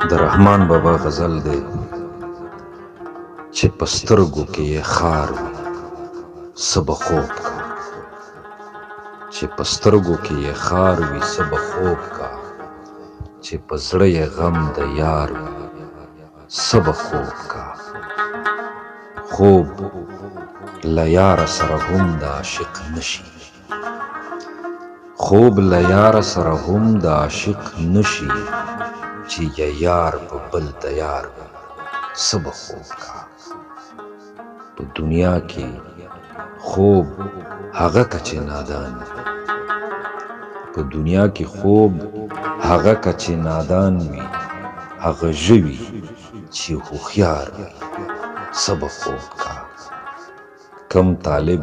د رحمان بابا غزل دی چې په سترګو کې یې خار وي څه به خوب کا، چې په سترګو کې یې خار وي څه به خوب کا، چې په زړه یې غم د یار وي څه به خوب کا. خوب له یاره سره هم د عاشق نشي، خوب له یاره سره هم د عاشق نشي، چې یې یار په بل د یار وي څه به خوب کا. په دنیا کې خوب هغه که چې نادان وي، په دنیا کې خوب هغه که چې نادان وي، هغه ژوي چې هوښیار وي څه به خوب کا. کم طالب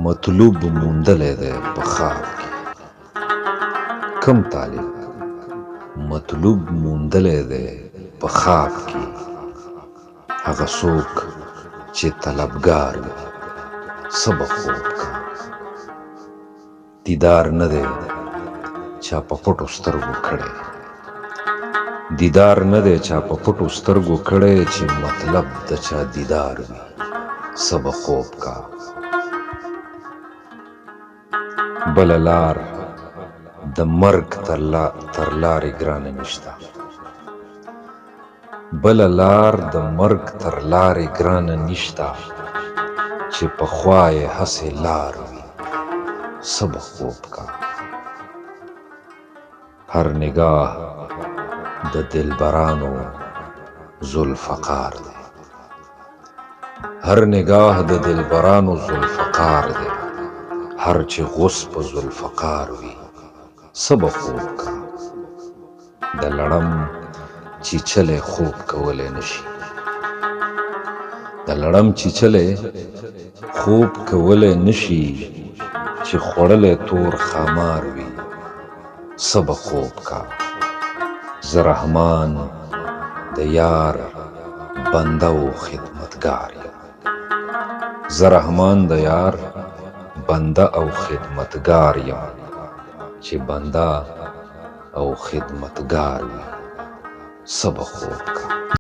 مطلوب موندلی دی په خواب کې، کم طالب مطلوب موندلی دی په خواب کې، هغه څوک چې طلبګار وي څه به خوب کا. دیدار نه دی چا په پټو سترګو کړی، دیدار نه دی چا په پټو سترګو کړی، چې مطلب د چا دیدار وي څه به خوب کا. بله لار د مرګ تر لارې ګرانه نشته، بله لار د مرګ تر لارې ګرانه نشته، چې پخوا یې هسې لار وي څه به خوب کا. هر نگاه د دلبرانو ذوالفقار دی، هر نگاه د دلبرانو ذوالفقار دی، هر چې غوث په ذوالفقار وي څه به خوب کا. د لړم چیچلی خوب کولی نشي، د لړم چیچلی خوب کولی نشي، چې خوړلی تور خامار وي څه به خوب کا. زه رحمان د یار بنده و خدمتګار یم، زه رحمان د یار بنده او خدمتګار یم، چې بنده او خدمتګار وي څه به خوب کا.